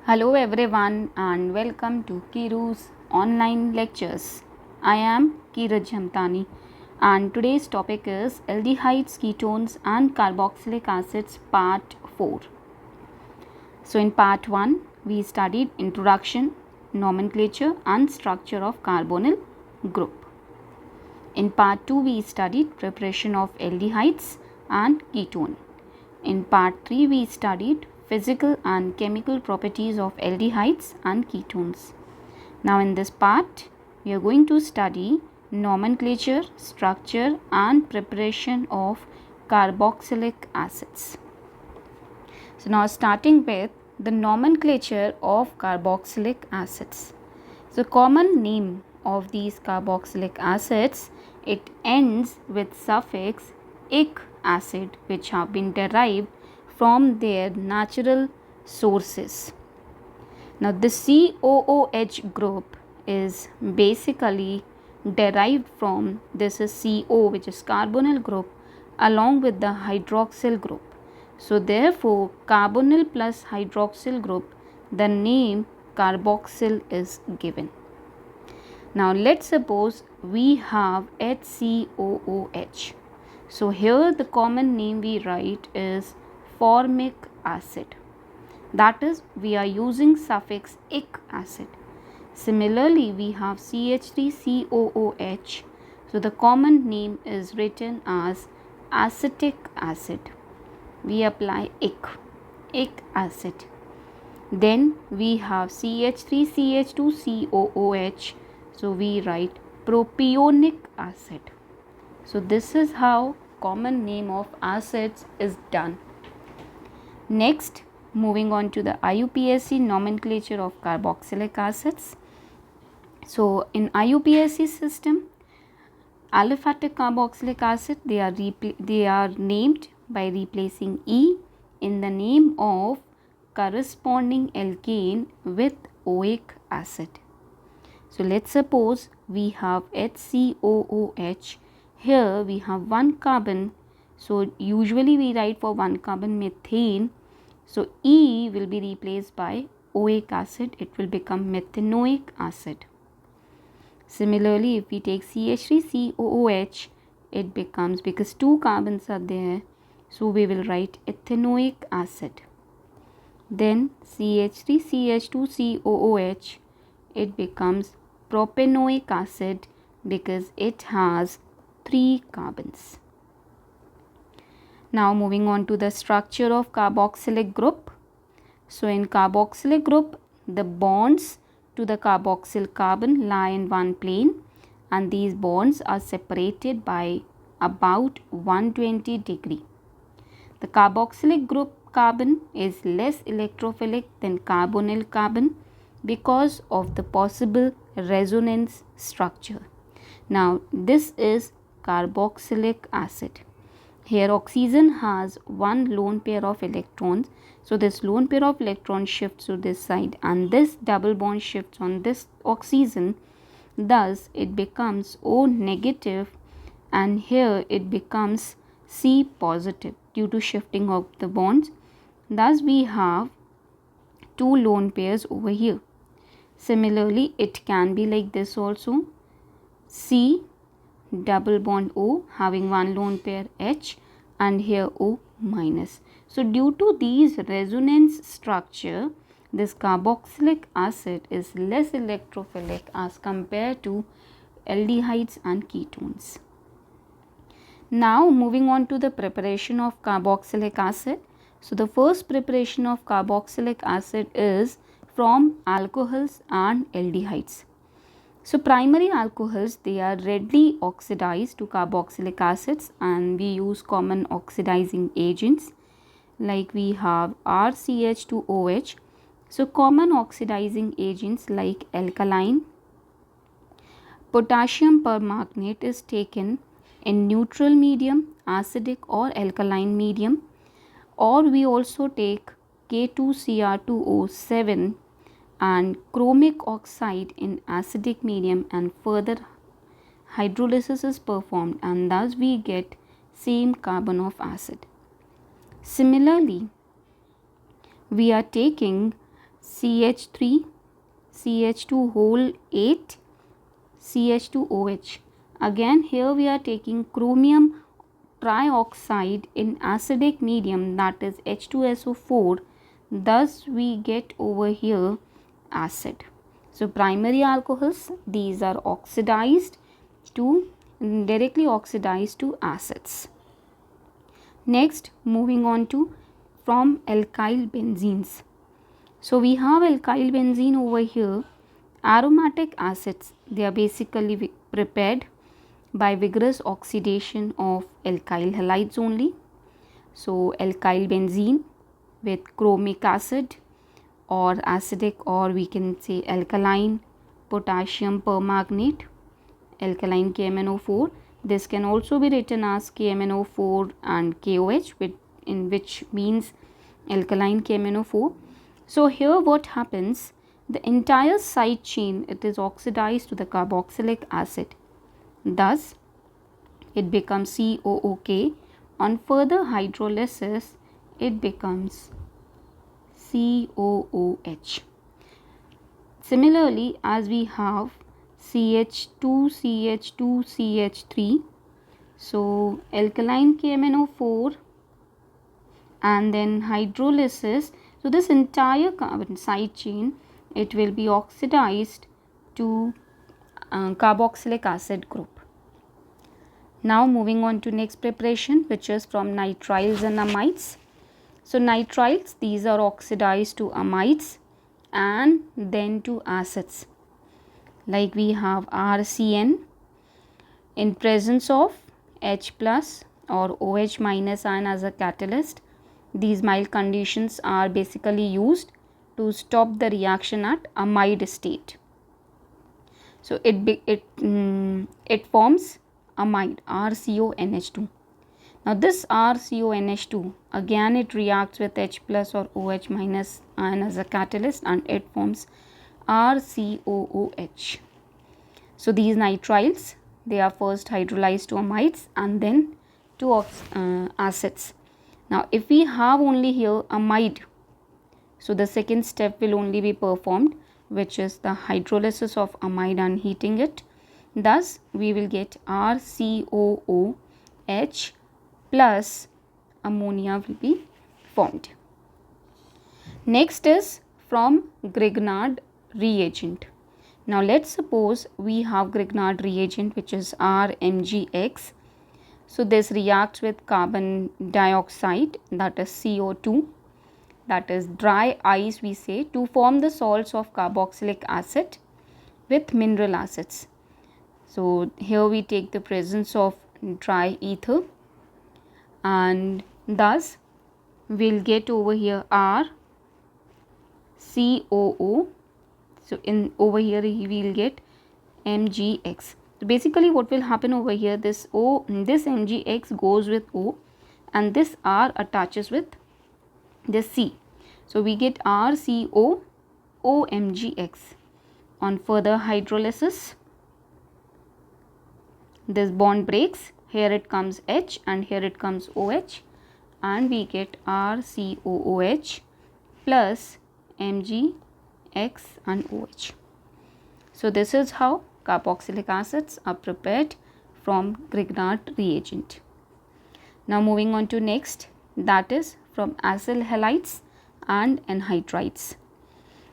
Hello everyone and welcome to Kiru's online lectures. I am Kiraj Jhamtani and today's topic is aldehydes, ketones and carboxylic acids part 4. So in part 1 we studied introduction, nomenclature and structure of carbonyl group. In part 2 we studied preparation of aldehydes and ketone. In part 3 we studied physical and chemical properties of aldehydes and ketones. Now in this part we are going to study nomenclature, structure and preparation of carboxylic acids. So now starting with the nomenclature of carboxylic acids. So common name of these carboxylic acids, it ends with suffix ic acid which have been derived from their natural sources. Now the COOH group is basically derived from this is CO which is carbonyl group along with the hydroxyl group. So therefore carbonyl plus hydroxyl group, the name carboxyl is given. Now let's suppose we have HCOOH. So here the common name we write is formic acid. That is, we are using suffix ic acid. Similarly, we have CH3COOH. So the common name is written as acetic acid. We apply ic acid. Then we have CH3CH2COOH. So we write propionic acid. So this is how common name of acids is done. Next, moving on to the IUPAC nomenclature of carboxylic acids. So in IUPAC system, aliphatic carboxylic acid, they are named by replacing E in the name of corresponding alkane with oic acid. So let's suppose we have HCOOH. Here we have one carbon. So usually we write for one carbon methane. So E will be replaced by oic acid. It will become methanoic acid. Similarly, if we take CH3COOH, it becomes, because two carbons are there, so we will write ethanoic acid. Then CH3CH2COOH, it becomes propanoic acid because it has 3 carbons. Now moving on to the structure of carboxylic group. So in carboxylic group, the bonds to the carboxyl carbon lie in one plane and these bonds are separated by about 120 degree. The carboxylic group carbon is less electrophilic than carbonyl carbon because of the possible resonance structure. Now this is carboxylic acid. Here oxygen has one lone pair of electrons. So this lone pair of electrons shifts to this side and this double bond shifts on this oxygen. Thus it becomes O negative and here it becomes C positive due to shifting of the bonds. Thus we have two lone pairs over here. Similarly, it can be like this also. C double bond O having one lone pair H and here O minus. So due to these resonance structure, this carboxylic acid is less electrophilic as compared to aldehydes and ketones. Now moving on to the preparation of carboxylic acid. So the first preparation of carboxylic acid is from alcohols and aldehydes. So primary alcohols, they are readily oxidized to carboxylic acids and we use common oxidizing agents like we have RCH2OH. So common oxidizing agents like alkaline, potassium permanganate is taken in neutral medium, acidic or alkaline medium, or we also take K2Cr2O7 and chromic oxide in acidic medium and further hydrolysis is performed and thus we get same carbon of acid. Similarly, we are taking CH3, CH2 whole 8, CH2OH. Again here we are taking chromium trioxide in acidic medium, that is H2SO4, thus we get over here acid. So primary alcohols, these are oxidized to directly oxidized to acids. Next, moving on to from alkyl benzenes. So we have alkyl benzene over here. Aromatic acids, they are basically prepared by vigorous oxidation of alkyl halides only. So alkyl benzene with chromic acid or acidic, or we can say alkaline potassium permanganate, alkaline KMnO4. This can also be written as KMnO4 and KOH, which means alkaline KMnO4. So here what happens, the entire side chain, it is oxidized to the carboxylic acid. Thus, it becomes COOK. On further hydrolysis, it becomes COOH. Similarly, as we have CH2, CH2, CH3, so alkaline KMnO4 and then hydrolysis. So this entire carbon side chain, it will be oxidized to carboxylic acid group. Now moving on to next preparation, which is from nitriles and amides. So nitriles, these are oxidized to amides and then to acids. Like we have RCN in presence of H plus or OH minus ion as a catalyst. These mild conditions are basically used to stop the reaction at amide state. So it forms amide, RCONH2. Now this RCONH2, again it reacts with H plus or OH minus ion as a catalyst and it forms RCOOH. So these nitriles, they are first hydrolyzed to amides and then to acids. Now if we have only here amide, so the second step will only be performed, which is the hydrolysis of amide and heating it. Thus we will get RCOOH plus ammonia will be formed. Next is from Grignard reagent. Now let's suppose we have Grignard reagent, which is RMgX. So this reacts with carbon dioxide, that is CO2, that is dry ice we say, to form the salts of carboxylic acid with mineral acids. So here we take the presence of dry ether and thus we'll get over here RCOO. So in over here we will get MgX. So basically what will happen over here, this MgX goes with O and this R attaches with this C. So we get RCOOMgX. On further hydrolysis, this bond breaks. Here it comes H and here it comes OH and we get RCOOH plus MgX and OH. So this is how carboxylic acids are prepared from Grignard reagent. Now moving on to next, that is from acyl halides and anhydrides.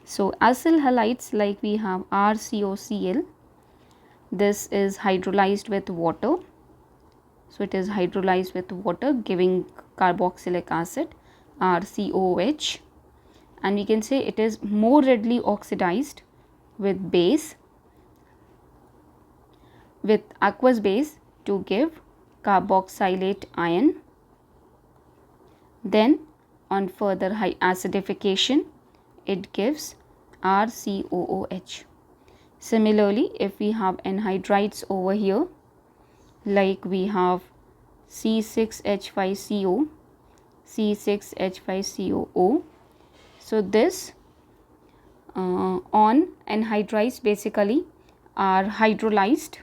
So acyl halides, like we have RCOCl, this is hydrolyzed with water. So it is hydrolyzed with water giving carboxylic acid RCOH, and we can say it is more readily oxidized with base, with aqueous base to give carboxylate ion. Then on further high acidification, it gives RCOOH. Similarly, if we have anhydrides over here, like we have C6H5CO, C6H5COO. So this on anhydrides basically are hydrolyzed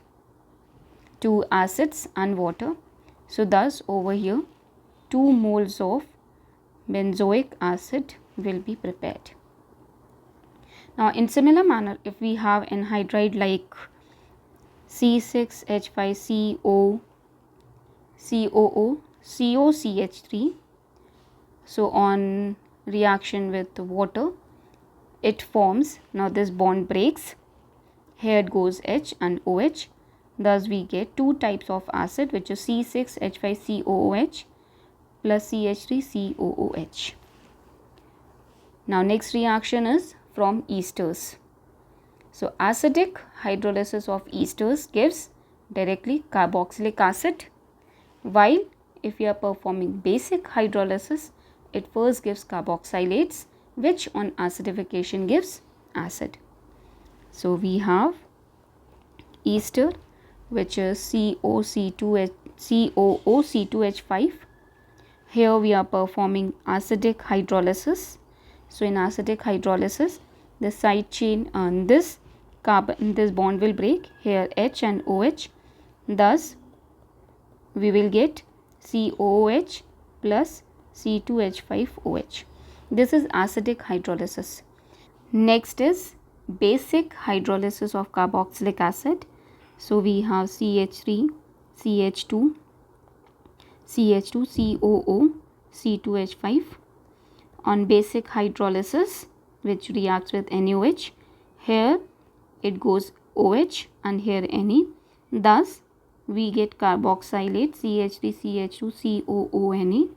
to acids and water. So thus over here 2 moles of benzoic acid will be prepared. Now in similar manner, if we have anhydride like C6H5CO, COO, COCH3, so on reaction with water, it forms, now this bond breaks, here it goes H and OH, thus we get two types of acid, which is C6H5COOH plus CH3COOH. Now next reaction is from esters. So acidic hydrolysis of esters gives directly carboxylic acid, while if we are performing basic hydrolysis, it first gives carboxylates, which on acidification gives acid. So we have ester, which is COOC2H5. Here we are performing acidic hydrolysis. So in acidic hydrolysis, the side chain and this bond will break, here H and OH, thus we will get COOH plus C2H5OH. This is acidic hydrolysis. Next is basic hydrolysis of carboxylic acid. So we have CH3, CH2, CH2, COO, C2H5. On basic hydrolysis, which reacts with NaOH, here it goes OH and here Ne, thus we get carboxylate CH3CH2COONe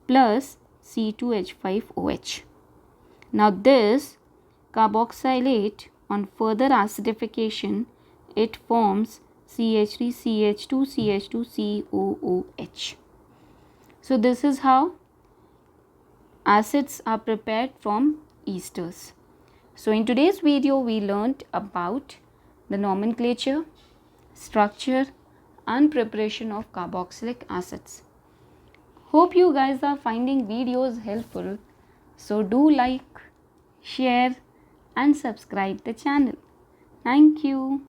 plus C2H5OH. Now this carboxylate, on further acidification, it forms CH3CH2CH2COOH. So this is how acids are prepared from esters. So in today's video we learnt about the nomenclature, structure and preparation of carboxylic acids. Hope you guys are finding videos helpful. So do like, share and subscribe the channel. Thank you.